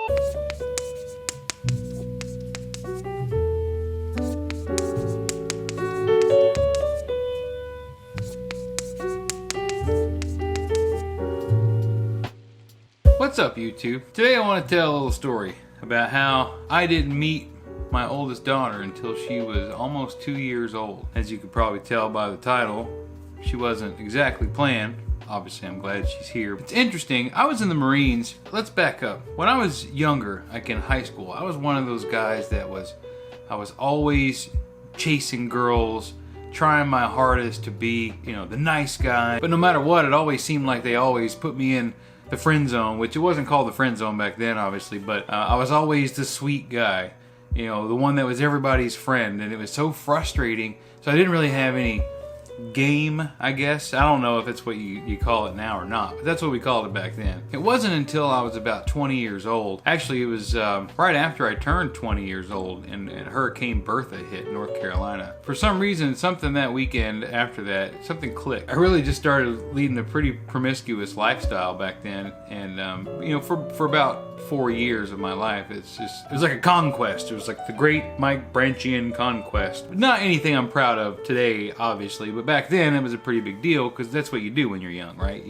What's up, YouTube? Today I want to tell a little story about how I didn't meet my oldest daughter until she was almost 2 years old. As you could probably tell by the title, she wasn't exactly planned. Obviously, I'm glad she's here. It's interesting, I was in the Marines. Let's back up. When I was younger, like in high school, I was one of those guys that I was always chasing girls, trying my hardest to be, the nice guy. But no matter what, it always seemed like they always put me in the friend zone, which it wasn't called the friend zone back then, obviously, but I was always the sweet guy, the one that was everybody's friend, and it was so frustrating. So I didn't really have any game, I guess. I don't know if it's what you call it now or not, but that's what we called it back then. It wasn't until I was about 20 years old. Actually, it was right after I turned 20 years old and Hurricane Bertha hit North Carolina. For some reason, something that weekend after that, something clicked. I really just started leading a pretty promiscuous lifestyle back then, and for about 4 years of my life, it was like a conquest. It was like the great Mike Branchian conquest. Not anything I'm proud of today, obviously, but back then it was a pretty big deal because that's what you do when you're young, right?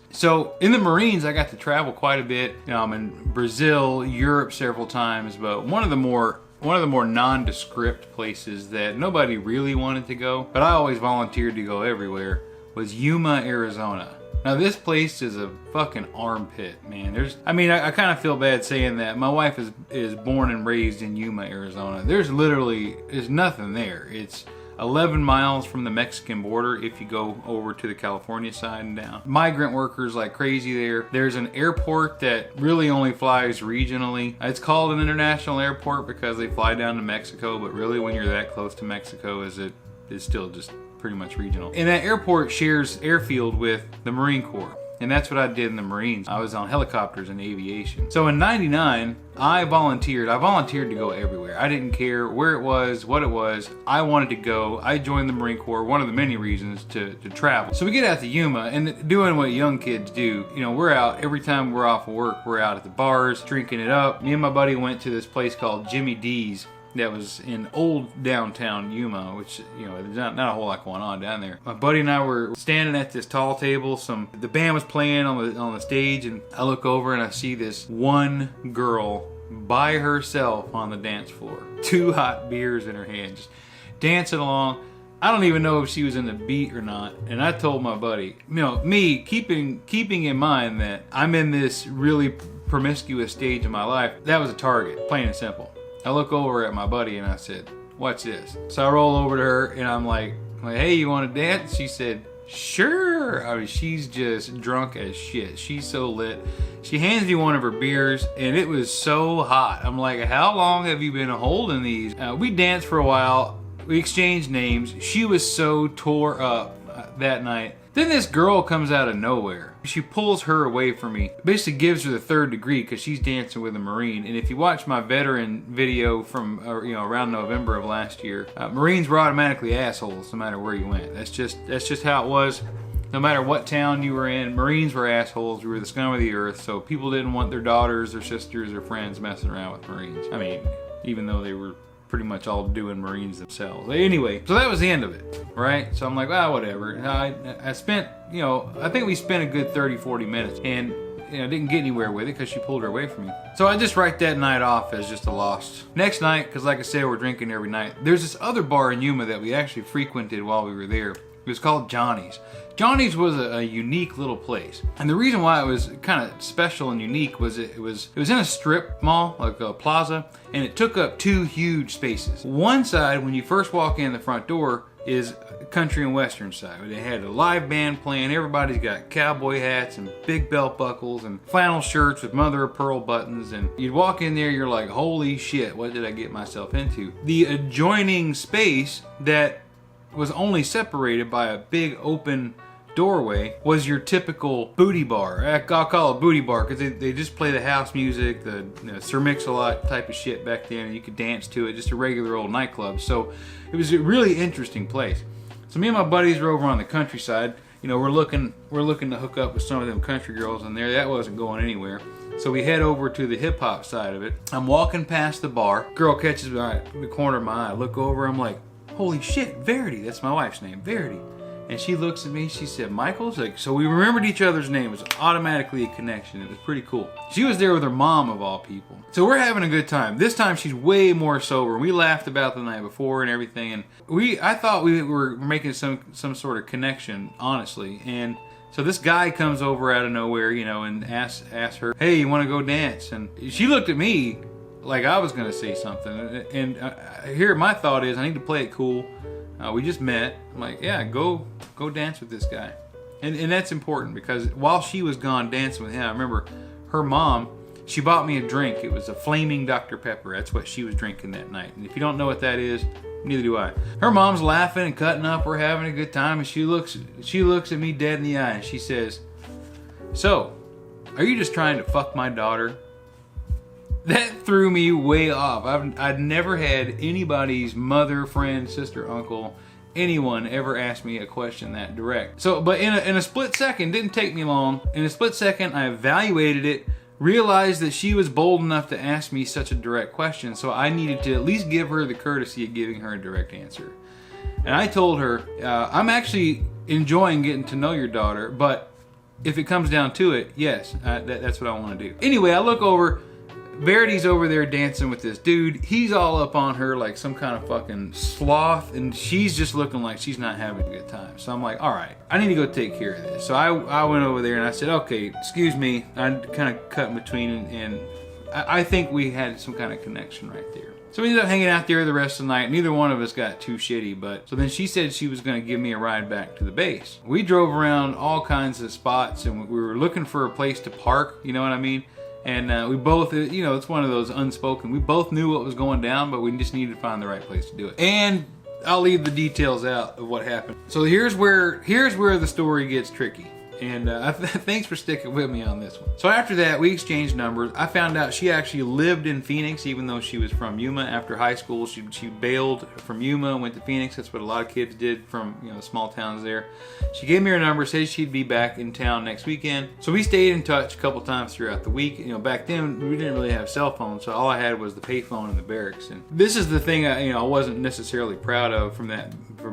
So in the Marines, I got to travel quite a bit. I'm in Brazil, Europe several times, but one of the more nondescript places that nobody really wanted to go, but I always volunteered to go everywhere, was Yuma, Arizona. Now this place is a fucking armpit, man. I kind of feel bad saying that. My wife is born and raised in Yuma, Arizona. There's nothing there. It's 11 miles from the Mexican border if you go over to the California side and down. Migrant workers like crazy there. There's an airport that really only flies regionally. It's called an international airport because they fly down to Mexico, but really when you're that close to Mexico, it's still just pretty much regional. And that airport shares airfield with the Marine Corps. And that's what I did in the Marines. I was on helicopters and aviation. So in '99, I volunteered to go everywhere. I didn't care where it was, what it was. I wanted to go. I joined the Marine Corps, one of the many reasons to travel. So we get out to Yuma and doing what young kids do. We're out, every time we're off of work, we're out at the bars, drinking it up. Me and my buddy went to this place called Jimmy D's that was in old downtown Yuma, which, there's not a whole lot going on down there. My buddy and I were standing at this tall table. The band was playing on the stage, and I look over and I see this one girl by herself on the dance floor. 2 hot beers in her hand, just dancing along. I don't even know if she was in the beat or not. And I told my buddy, me keeping in mind that I'm in this really promiscuous stage of my life, that was a target, plain and simple. I look over at my buddy and I said, "What's this?" So I roll over to her and I'm like, "Hey, you want to dance?" She said, "Sure." She's just drunk as shit. She's so lit. She hands me one of her beers and it was so hot. I'm like, "How long have you been holding these?" We danced for a while. We exchanged names. She was so tore up that night. Then this girl comes out of nowhere. She pulls her away from me, basically gives her the 3rd degree because she's dancing with a Marine. And if you watch my veteran video from around November of last year, Marines were automatically assholes no matter where you went. That's just how it was. No matter what town you were in, Marines were assholes. We were the scum of the earth, so people didn't want their daughters, their sisters, their friends messing around with Marines. Even though they were pretty much all doing Marines themselves. Anyway, so that was the end of it, right? So I'm like, whatever. I spent, I think we spent a good 30-40 minutes and didn't get anywhere with it because she pulled her away from me. So I just write that night off as just a loss. Next night, because like I said, we're drinking every night, there's this other bar in Yuma that we actually frequented while we were there. It was called Johnny's. Johnny's was a unique little place. And the reason why it was kind of special and unique was it was in a strip mall, like a plaza, and it took up 2 huge spaces. One side, when you first walk in the front door, is country and western side. They had a live band playing. Everybody's got cowboy hats and big belt buckles and flannel shirts with mother of pearl buttons. And you'd walk in there, you're like, holy shit, what did I get myself into? The adjoining space that was only separated by a big open doorway was your typical booty bar. I'll call it booty bar because they just play the house music, the Sir Mix-a-Lot type of shit back then, and you could dance to it, just a regular old nightclub. So it was a really interesting place. So me and my buddies were over on the countryside, you know, we're looking to hook up with some of them country girls in there. That wasn't going anywhere. So we head over to the hip hop side of it. I'm walking past the bar. Girl catches my the corner of my eye. I look over. I'm like, holy shit, Verity. That's my wife's name, Verity. And she looks at me. She said, Michael's like, so we remembered each other's name. It was automatically a connection. It was pretty cool. She was there with her mom of all people. So we're having a good time. This time she's way more sober. We laughed about the night before and everything. And I thought we were making some sort of connection, honestly. And so this guy comes over out of nowhere, you know, and asks her, hey, you want to go dance? And she looked at me like I was going to say something. And here my thought is, I need to play it cool. We just met. I'm like, yeah, go dance with this guy. And that's important because while she was gone dancing with him, I remember her mom, she bought me a drink. It was a flaming Dr. Pepper. That's what she was drinking that night. And if you don't know what that is, neither do I. Her mom's laughing and cutting up. We're having a good time. And she looks at me dead in the eye and she says, so, are you just trying to fuck my daughter? That threw me way off. I'd never had anybody's mother, friend, sister, uncle, anyone ever ask me a question that direct. So, but in a split second, didn't take me long. In a split second, I evaluated it, realized that she was bold enough to ask me such a direct question, so I needed to at least give her the courtesy of giving her a direct answer. And I told her, I'm actually enjoying getting to know your daughter, but if it comes down to it, yes, that's what I want to do. Anyway, I look over. Verity's over there dancing with this dude. He's all up on her like some kind of fucking sloth, and she's just looking like she's not having a good time. So I'm like, all right, I need to go take care of this. So I went over there and I said, okay, excuse me. I kind of cut in between, and I think we had some kind of connection right there. So we ended up hanging out there the rest of the night. Neither one of us got too shitty, but so then she said she was going to give me a ride back to the base. We drove around all kinds of spots, and we were looking for a place to park, you know what I mean? And we both, you know, it's one of those unspoken. We both knew what was going down, but we just needed to find the right place to do it. And I'll leave the details out of what happened. So here's where the story gets tricky. And thanks for sticking with me on this one. So after that, we exchanged numbers. I found out she actually lived in Phoenix, even though she was from Yuma. After high school, she bailed from Yuma and went to Phoenix. That's what a lot of kids did from, you know, small towns there. She gave me her number, said she'd be back in town next weekend. So we stayed in touch a couple times throughout the week. You know, back then we didn't really have cell phones, so all I had was the payphone in the barracks. And this is the thing I wasn't necessarily proud of from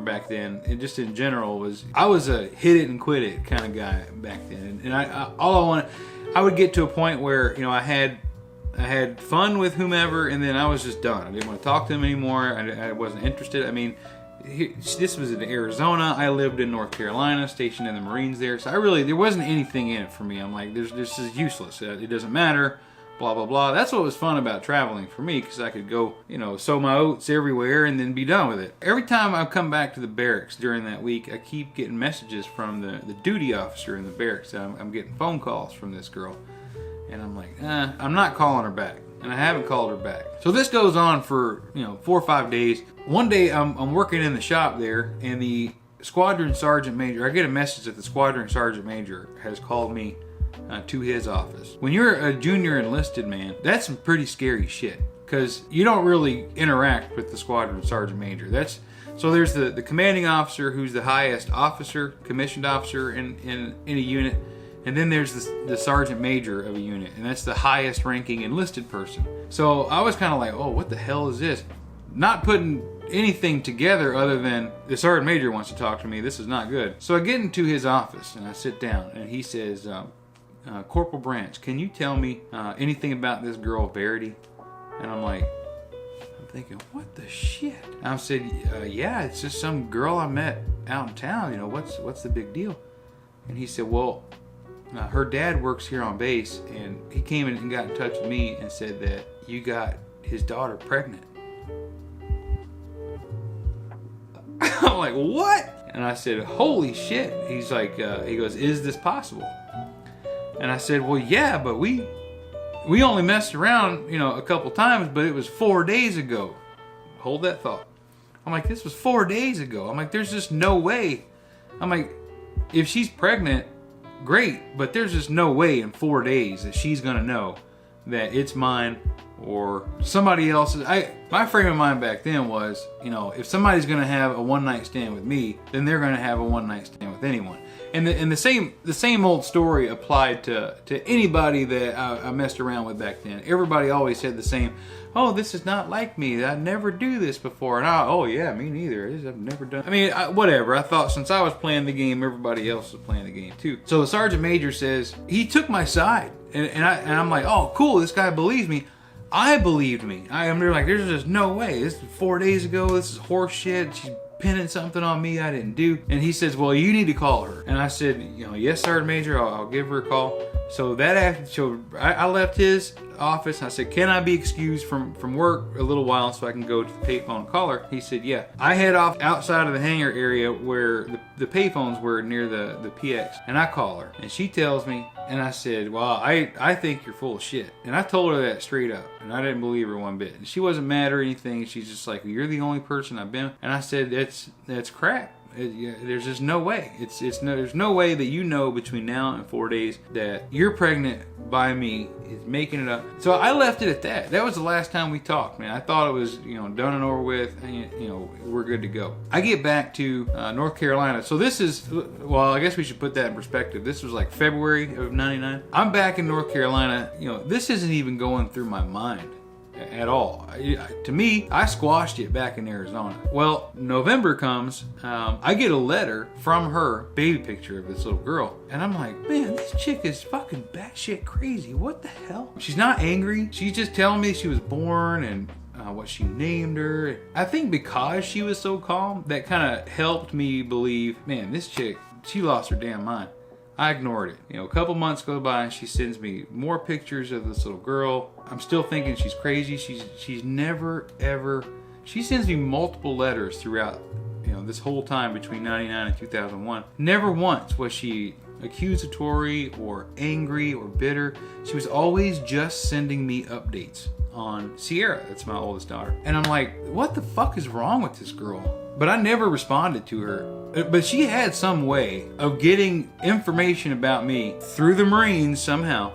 back then, and just in general was I was a hit it and quit it kind of guy back then, and I would get to a point where, you know, I had fun with whomever, and then I was just done. I didn't want to talk to them anymore. I wasn't interested. I mean, this was in Arizona. I lived in North Carolina, stationed in the Marines there, so there wasn't anything in it for me. I'm like, this is useless. It doesn't matter. Blah, blah, blah. That's what was fun about traveling for me, because I could go, you know, sow my oats everywhere and then be done with it. Every time I come back to the barracks during that week, I keep getting messages from the duty officer in the barracks. I'm getting phone calls from this girl. And I'm like, I'm not calling her back. And I haven't called her back. So this goes on for, you know, 4 or 5 days. One day I'm working in the shop there, and the squadron sergeant major, I get a message that the squadron sergeant major has called me to his office. When you're a junior enlisted man, that's some pretty scary shit, because you don't really interact with the squadron sergeant major. So there's the commanding officer, who's the highest officer, commissioned officer in a unit, and then there's the sergeant major of a unit, and that's the highest ranking enlisted person. So I was kind of like, oh, what the hell is this? Not putting anything together other than the sergeant major wants to talk to me. This is not good. So I get into his office and I sit down, and he says, Corporal Branch, can you tell me anything about this girl Verity? And I'm thinking, what the shit? And I said, yeah, it's just some girl I met out in town. You know, what's the big deal? And he said, well, her dad works here on base, and he came in and got in touch with me and said that you got his daughter pregnant. I'm like, what? And I said, holy shit. He's like, he goes, is this possible? And I said, well, yeah, but we only messed around, you know, a couple times, but it was 4 days ago. Hold that thought. I'm like, this was 4 days ago. I'm like, there's just no way. I'm like, if she's pregnant, great, but there's just no way in 4 days that she's going to know that it's mine or somebody else's. My frame of mind back then was, you know, if somebody's going to have a one-night stand with me, then they're going to have a one-night stand with anyone. And the same old story applied to anybody that I messed around with back then. Everybody always said the same. Oh, this is not like me. I never do this before. And oh yeah, me neither. I've never done. I mean, whatever. I thought since I was playing the game, everybody else was playing the game too. So the sergeant major says he took my side, and I'm like, oh cool, this guy believes me. I believed me. I'm like, there's just no way. This is 4 days ago. This is horse shit. She's pinning something on me I didn't do. And he says, well, you need to call her. And I said, yes, Sergeant Major, I'll give her a call. So I left his office. I said, can I be excused from work a little while so I can go to the payphone and call her? He said, yeah. I head off outside of the hangar area where the payphones were near the PX. And I call her. And she tells me, and I said, well, I think you're full of shit. And I told her that straight up. And I didn't believe her one bit. And she wasn't mad or anything. She's just like, you're the only person I've been. And I said, that's crap. There's just no way. There's no way that between now and 4 days that you're pregnant by me is making it up. So I left it at that. That was the last time we talked, man. I thought it was done and over with. And, we're good to go. I get back to North Carolina. So this is, well, I guess we should put that in perspective. This was like February of '99. I'm back in North Carolina. This isn't even going through my mind at all. To me, I squashed it back in Arizona. Well, November comes, I get a letter from her, baby picture of this little girl, and I'm like, man, this chick is fucking batshit crazy. What the hell? She's not angry. She's just telling me she was born and what she named her. I think because she was so calm, that kind of helped me believe, man, this chick, she lost her damn mind. I ignored it. A couple months go by and she sends me more pictures of this little girl. I'm still thinking she's crazy. She's never ever, she sends me multiple letters throughout, this whole time between 99 and 2001. Never once was she accusatory or angry or bitter. She was always just sending me updates on Sierra. That's my oldest daughter. And I'm like, what the fuck is wrong with this girl? But I never responded to her. But she had some way of getting information about me through the Marines somehow.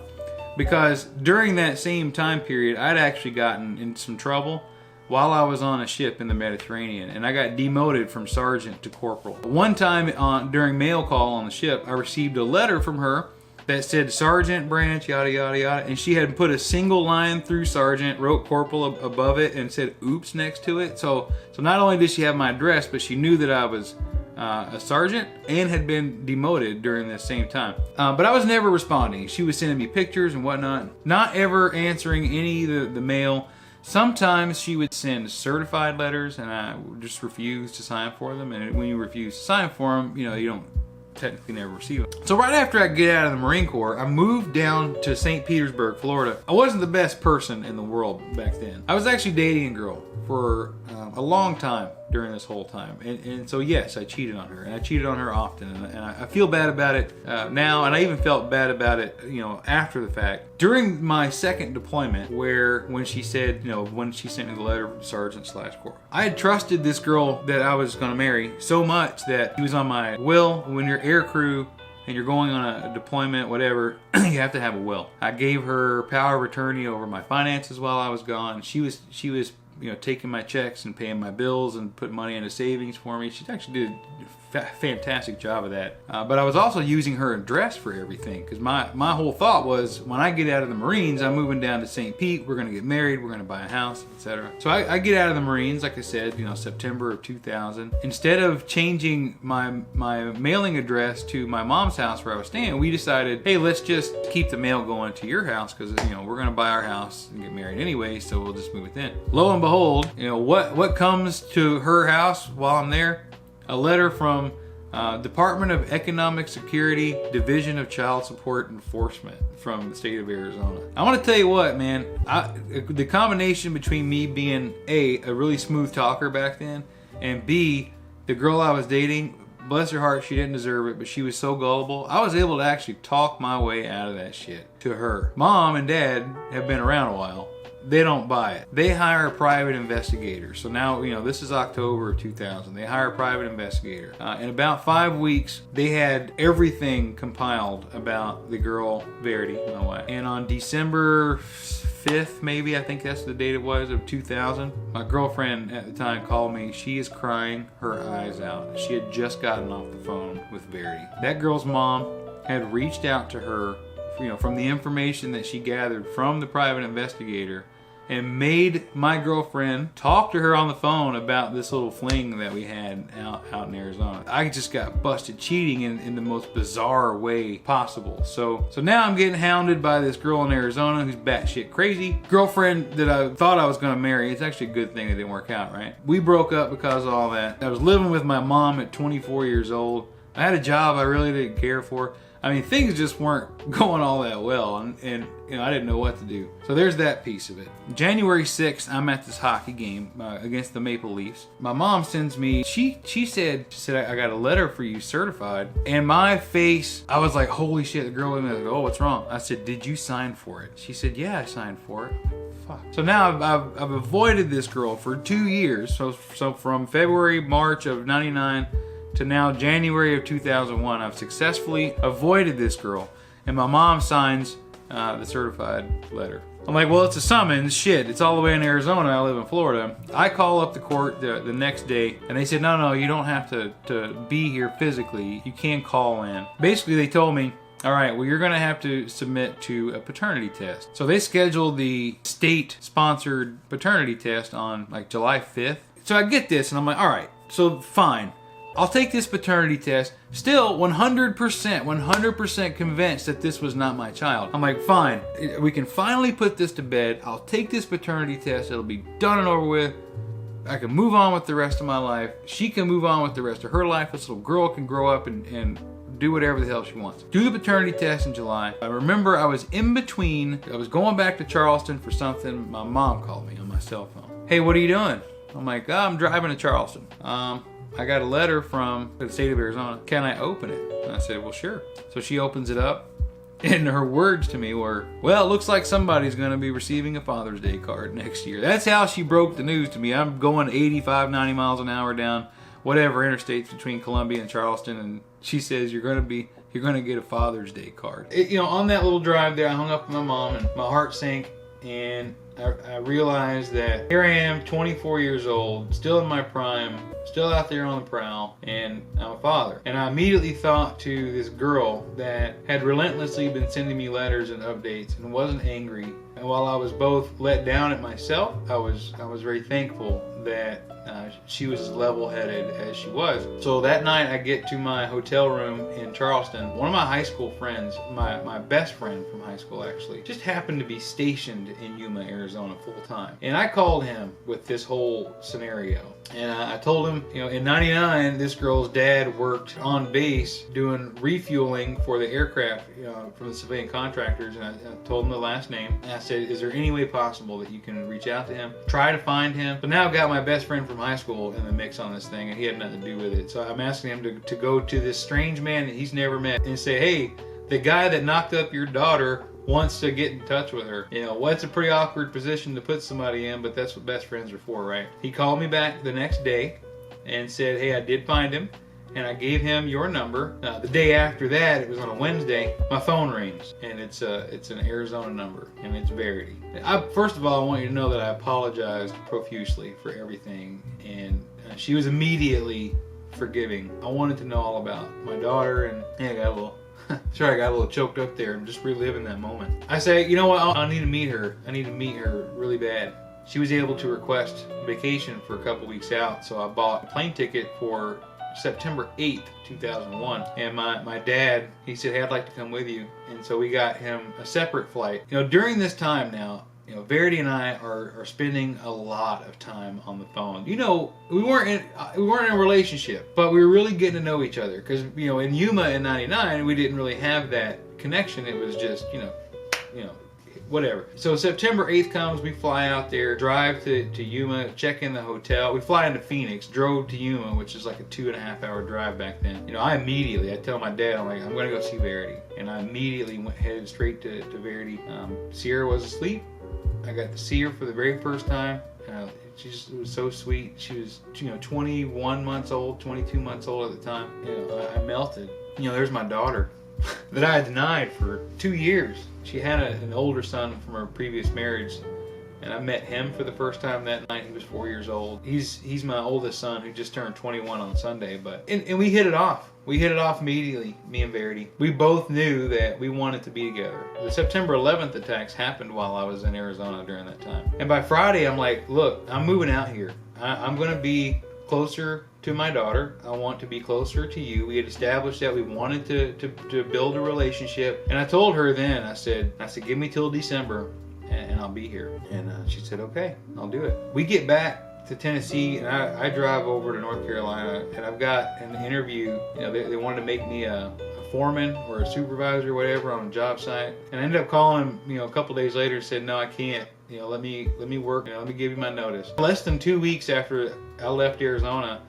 Because during that same time period, I'd actually gotten in some trouble while I was on a ship in the Mediterranean. And I got demoted from sergeant to corporal. One time during mail call on the ship, I received a letter from her that said Sergeant Branch, yada, yada, yada. And she had put a single line through Sergeant, wrote Corporal above it, and said oops next to it. So not only did she have my address, but she knew that I was a sergeant and had been demoted during this same time. But I was never responding. She was sending me pictures and whatnot, not ever answering any of the mail. Sometimes she would send certified letters and I would just refuse to sign for them. And when you refuse to sign for them, you don't technically never receive it. So right after I get out of the Marine Corps, I moved down to St. Petersburg, Florida. I wasn't the best person in the world back then. I was actually dating a girl for a long time during this whole time. And so yes, I cheated on her, and I cheated on her often, and I feel bad about it now, and I even felt bad about it, after the fact. During my second deployment, when she said, when she sent me the letter from Sergeant/Corporal, I had trusted this girl that I was going to marry so much that she was on my will. When you're air crew and you're going on a deployment, whatever, you have to have a will. I gave her power of attorney over my finances while I was gone. She was taking my checks and paying my bills and putting money into savings for me. She actually did a fantastic job of that. But I was also using her address for everything, because my whole thought was, when I get out of the Marines, I'm moving down to St. Pete. We're going to get married. We're going to buy a house, etc. So I get out of the Marines, like I said, September of 2000. Instead of changing my mailing address to my mom's house where I was staying, we decided, hey, let's just keep the mail going to your house, because we're going to buy our house and get married anyway, so we'll just move it in. Lo and behold, what comes to her house while I'm there? A letter from Department of Economic Security, Division of Child Support Enforcement from the state of Arizona. I want to tell you what, man, the combination between me being a really smooth talker back then, and B, the girl I was dating, bless her heart, she didn't deserve it, but she was so gullible. I was able to actually talk my way out of that shit to her. Mom and Dad have been around a while. They don't buy it. They hire a private investigator. So now, this is October of 2000. They hire a private investigator. In about 5 weeks, they had everything compiled about the girl, Verity, my wife. And on December 5th, maybe, I think that's the date it was, of 2000. My girlfriend at the time called me. She is crying her eyes out. She had just gotten off the phone with Verity. That girl's mom had reached out to her, from the information that she gathered from the private investigator, and made my girlfriend talk to her on the phone about this little fling that we had out in Arizona. I just got busted cheating in the most bizarre way possible. So now I'm getting hounded by this girl in Arizona who's batshit crazy. Girlfriend that I thought I was gonna marry. It's actually a good thing it didn't work out, right? We broke up because of all that. I was living with my mom at 24 years old. I had a job I really didn't care for. I mean, things just weren't going all that well, and I didn't know what to do. So there's that piece of it. January 6th, I'm at this hockey game against the Maple Leafs. My mom sends me, she said, I got a letter for you certified. And my face, I was like, holy shit, the girl was like, oh, what's wrong? I said, did you sign for it? She said, yeah, I signed for it. Fuck. So now I've avoided this girl for 2 years. So from February, March of 99, to now January of 2001, I've successfully avoided this girl, and my mom signs the certified letter. I'm like, well, it's a summons. Shit, it's all the way in Arizona. I live in Florida. I call up the court the next day, and they said, no, you don't have to be here physically. You can call in. Basically, they told me, all right, well, you're going to have to submit to a paternity test. So they scheduled the state-sponsored paternity test on like July 5th. So I get this, and I'm like, all right, so fine. I'll take this paternity test, still 100% convinced that this was not my child. I'm like, fine, we can finally put this to bed. I'll take this paternity test. It'll be done and over with. I can move on with the rest of my life. She can move on with the rest of her life. This little girl can grow up and do whatever the hell she wants. Do the paternity test in July. I remember I was in between. I was going back to Charleston for something. My mom called me on my cell phone. Hey, what are you doing? I'm like, I'm driving to Charleston. I got a letter from the state of Arizona. Can I open it? And I said, well, sure. So she opens it up, and her words to me were, well, it looks like somebody's going to be receiving a Father's Day card next year. That's how she broke the news to me. I'm going 85, 90 miles an hour down whatever interstates between Columbia and Charleston, and she says, you're going to get a Father's Day card. On that little drive there, I hung up with my mom, and my heart sank, and I realized that here I am, 24 years old, still in my prime, still out there on the prowl, and I'm a father. And I immediately thought to this girl that had relentlessly been sending me letters and updates and wasn't angry. And while I was both let down at myself, I was very thankful that she was as level-headed as she was. So that night I get to my hotel room in Charleston. One of my high school friends, my best friend from high school actually, just happened to be stationed in Yuma, Arizona full-time. And I called him with this whole scenario. And I told him, in 99, this girl's dad worked on base doing refueling for the aircraft from the civilian contractors. And I told him the last name. And I said, is there any way possible that you can reach out to him, try to find him? But now I've got my best friend from high school in the mix on this thing, and he had nothing to do with it. So I'm asking him to go to this strange man that he's never met and say, hey, the guy that knocked up your daughter wants to get in touch with her. It's a pretty awkward position to put somebody in, but that's what best friends are for, right? He called me back the next day and said, hey, I did find him, and I gave him your number. The day after that, it was on a Wednesday, my phone rings, and it's an Arizona number, and it's Verity. First of all, I want you to know that I apologized profusely for everything, and she was immediately forgiving. I wanted to know all about my daughter, and I got a little choked up there and just reliving that moment. I say, you know what, I need to meet her. I need to meet her really bad. She was able to request vacation for a couple weeks out, so I bought a plane ticket for September 8th, 2001. And my dad, he said, hey, I'd like to come with you. And so we got him a separate flight. During this time now, Verity and I are spending a lot of time on the phone. We weren't in a relationship, but we were really getting to know each other. Because, in Yuma in 99, we didn't really have that connection. It was just, whatever. So September 8th comes, we fly out there, drive to Yuma, check in the hotel. We fly into Phoenix, drove to Yuma, which is like a 2.5 hour drive back then. I tell my dad, I'm like, I'm going to go see Verity. And I immediately headed straight to Verity. Sierra was asleep. I got to see her for the very first time. It was so sweet. She was, 21 months old, 22 months old at the time. I melted. There's my daughter. that I had denied for 2 years. She had an older son from her previous marriage, and I met him for the first time that night. He was 4 years old. He's my oldest son, who just turned 21 on Sunday. And we hit it off. We hit it off immediately, me and Verity. We both knew that we wanted to be together. The September 11th attacks happened while I was in Arizona during that time. And by Friday, I'm like, look, I'm moving out here. I'm going to be closer to my daughter. I want to be closer to you. We had established that we wanted to build a relationship. And I told her then, I said, give me till December and I'll be here. And she said, okay, I'll do it. We get back to Tennessee, and I drive over to North Carolina, and I've got an interview. You know, they wanted to make me a foreman or a supervisor or whatever on a job site. And I ended up calling him, you know, a couple days later and said, no, I can't. You know, let me work. You know, let me give you my notice. Less than 2 weeks after I left Arizona,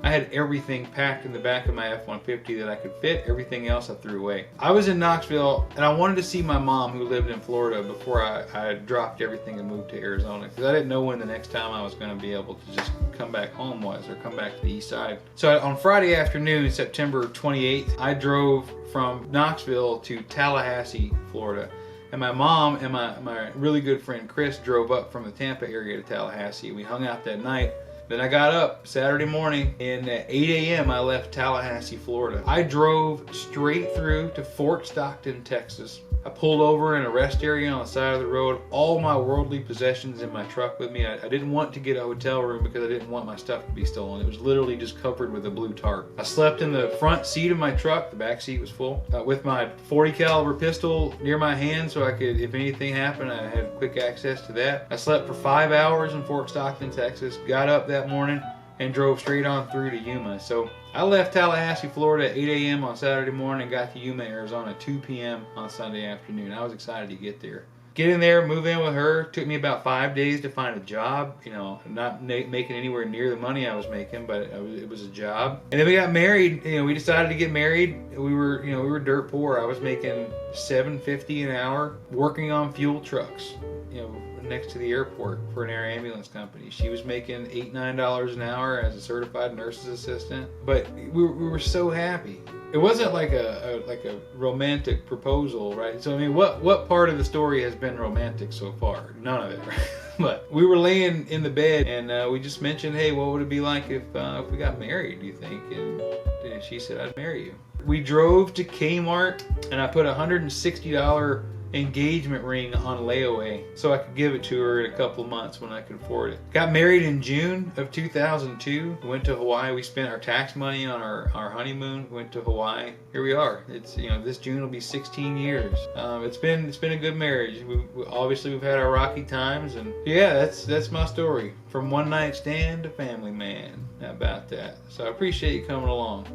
I had everything packed in the back of my F-150 that I could fit. Everything else I threw away. I was in Knoxville, and I wanted to see my mom, who lived in Florida, before I dropped everything and moved to Arizona, because I didn't know when the next time I was going to be able to just come back home was, or come back to the east side. So on Friday afternoon, September 28th, I drove from Knoxville to Tallahassee, Florida. And my mom and my really good friend Chris drove up from the Tampa area to Tallahassee. We hung out that night. Then I got up Saturday morning, and at 8 a.m. I left Tallahassee, Florida. I drove straight through to Fort Stockton, Texas. I pulled over in a rest area on the side of the road, all my worldly possessions in my truck with me. I didn't want to get a hotel room because I didn't want my stuff to be stolen. It was literally just covered with a blue tarp. I slept in the front seat of my truck, the back seat was full, with my .40 caliber pistol near my hand so I could, if anything happened, I had quick access to that. I slept for 5 hours in Fort Stockton, Texas, got up that morning, and drove straight on through to Yuma. So I left Tallahassee, Florida at 8 a.m. on Saturday morning and got to Yuma, Arizona at 2 p.m. on Sunday afternoon. I was excited to get there. Get in there, move in with her. Took me about 5 days to find a job. You know, not making anywhere near the money I was making, but it was a job. And then we got married. You know, we decided to get married. We were dirt poor. I was making $7.50 an hour, working on fuel trucks, you know, next to the airport for an air ambulance company. She was making $8-9 an hour as a certified nurse's assistant. But we were so happy. It wasn't like a romantic proposal, right? So I mean, what part of the story has been romantic so far? None of it, right? But we were laying in the bed, and we just mentioned, hey, what would it be like if we got married, do you think? And she said, I'd marry you. We drove to Kmart, and I put a $160 engagement ring on layaway so I could give it to her in a couple of months when I could afford it. Got married in June of 2002. Went to Hawaii. We spent our tax money on our honeymoon. Went to Hawaii. Here we are. It's, you know, this June will be 16 years. It's been a good marriage. We've had our rocky times, and yeah, that's my story. From one night stand to family man. How about that? So I appreciate you coming along.